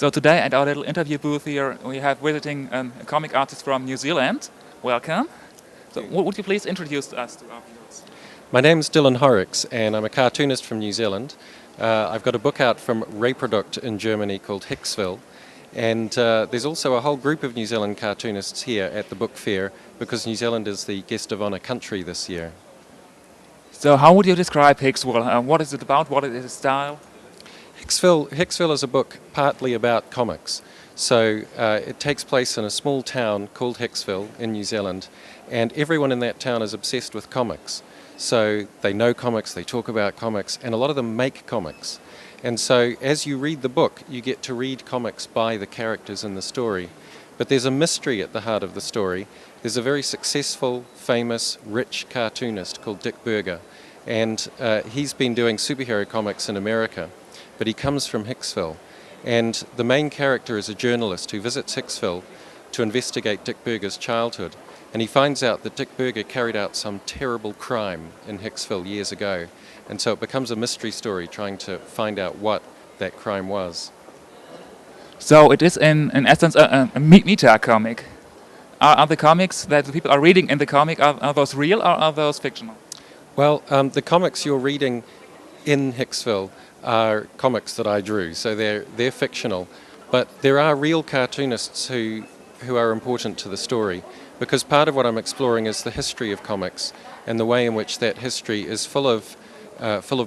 So today at our little interview booth here, we have visiting a comic artist from New Zealand. Welcome. So would you please introduce us to our viewers? My name's Dylan Horrocks, and I'm a cartoonist from New Zealand. I've got a book out from Reprodukt in Germany called Hicksville, and there's also a whole group of New Zealand cartoonists here at the book fair because New Zealand is the guest of honour country this year. So how would you describe Hicksville? What is it about? What is its style? Hicksville is a book partly about comics. So it takes place in a small town called Hicksville in New Zealand, and everyone in that town is obsessed with comics. So they know comics, they talk about comics, and a lot of them make comics. And so as you read the book, you get to read comics by the characters in the story. But there's a mystery at the heart of the story. There's a very successful, famous, rich cartoonist called Dick Berger, and he's been doing superhero comics in America, but he comes from Hicksville. And the main character is a journalist who visits Hicksville to investigate Dick Berger's childhood. And he finds out that Dick Berger carried out some terrible crime in Hicksville years ago. And so it becomes a mystery story trying to find out what that crime was. So it is in essence a meta comic. Are the comics that the people are reading in the comic, are those real or are those fictional? Well, the comics you're reading in Hicksville are comics that I drew, so they're fictional. But there are real cartoonists who are important to the story, because part of what I'm exploring is the history of comics and the way in which that history is full of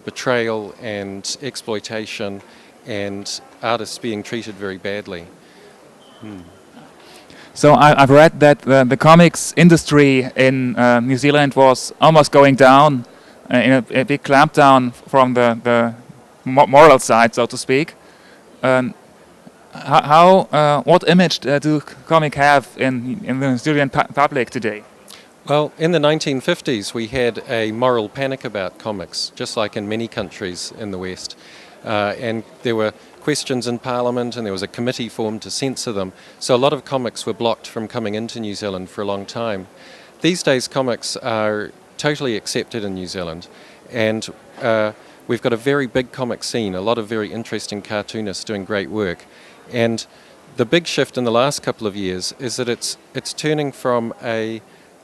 betrayal and exploitation and artists being treated very badly. So I've read that the comics industry in New Zealand was almost going down in a big clampdown from the moral side, so to speak. What image do comics have in the New Zealand public today? Well, in the 1950s we had a moral panic about comics, just like in many countries in the West. And there were questions in Parliament and there was a committee formed to censor them. So a lot of comics were blocked from coming into New Zealand for a long time. These days comics are totally accepted in New Zealand, and we've got a very big comic scene, a lot of very interesting cartoonists doing great work. And the big shift in the last couple of years is that it's turning from an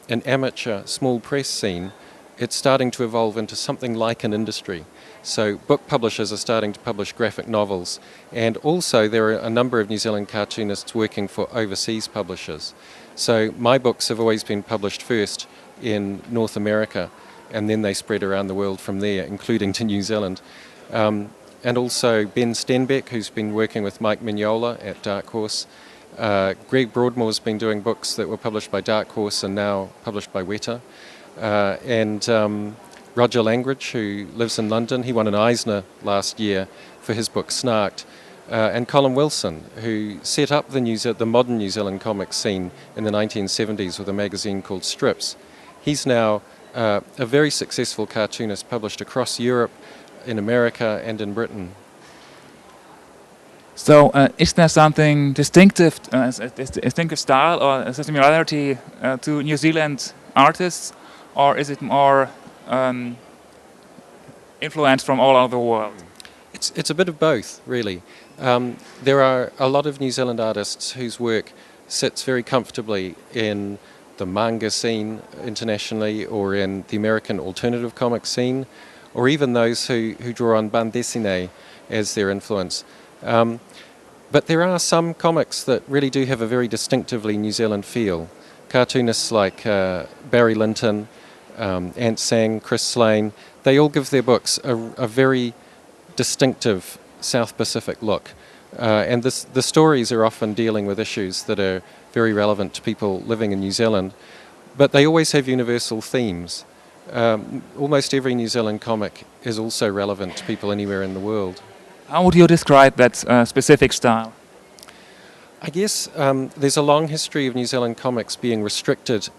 amateur small press scene. It's starting to evolve into something like an industry. So book publishers are starting to publish graphic novels, and also there are a number of New Zealand cartoonists working for overseas publishers. So my books have always been published first in North America, and then they spread around the world from there, including to New Zealand. And also Ben Stenbeck, who's been working with Mike Mignola at Dark Horse. Greg Broadmoor's been doing books that were published by Dark Horse and now published by Weta. And Roger Langridge, who lives in London, he won an Eisner last year for his book Snarked. And Colin Wilson, who set up the modern New Zealand comic scene in the 1970s with a magazine called Strips. He's now a very successful cartoonist published across Europe, in America and in Britain. So is there something distinctive style or a similarity to New Zealand artists, or is it more influence from all over the world? It's a bit of both, really. There are a lot of New Zealand artists whose work sits very comfortably in the manga scene internationally, or in the American alternative comic scene, or even those who draw on bande dessinée as their influence. But there are some comics that really do have a very distinctively New Zealand feel. Cartoonists like Barry Linton, Ant Sang, Chris Slane, they all give their books a very distinctive South Pacific look. And the stories are often dealing with issues that are very relevant to people living in New Zealand, but they always have universal themes. Almost every New Zealand comic is also relevant to people anywhere in the world. How would you describe that specific style? I guess there's a long history of New Zealand comics being restricted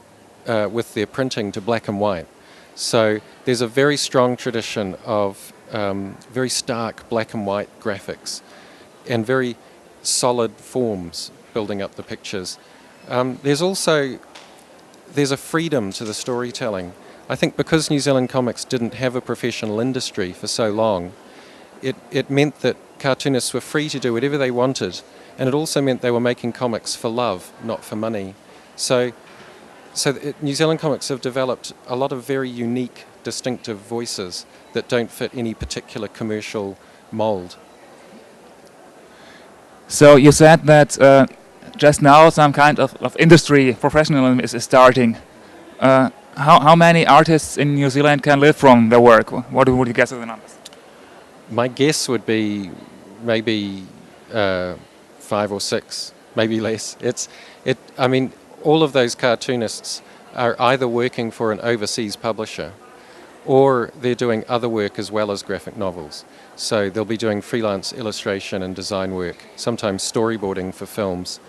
with their printing to black and white. So there's a very strong tradition of very stark black and white graphics and very solid forms building up the pictures. There's a freedom to the storytelling. I think because New Zealand comics didn't have a professional industry for so long, it meant that cartoonists were free to do whatever they wanted and it also meant they were making comics for love, not for money. So New Zealand comics have developed a lot of very unique, distinctive voices that don't fit any particular commercial mould. So you said that just now some kind of industry professionalism is starting. How many artists in New Zealand can live from their work? What would you guess are the numbers? My guess would be maybe 5 or 6, maybe less. I mean, all of those cartoonists are either working for an overseas publisher or they're doing other work as well as graphic novels. So they'll be doing freelance illustration and design work, sometimes storyboarding for films.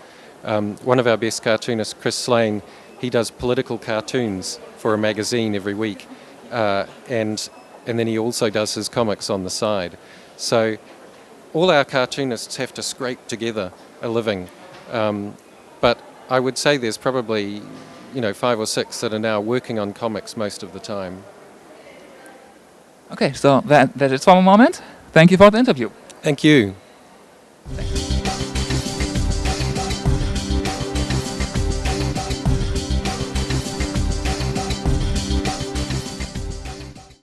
One of our best cartoonists, Chris Slane, he does political cartoons for a magazine every week, and then he also does his comics on the side. So all our cartoonists have to scrape together a living, but I would say there's probably 5 or 6 that are now working on comics most of the time. Okay, so that is for a moment. Thank you for the interview. Thank you. Thank you.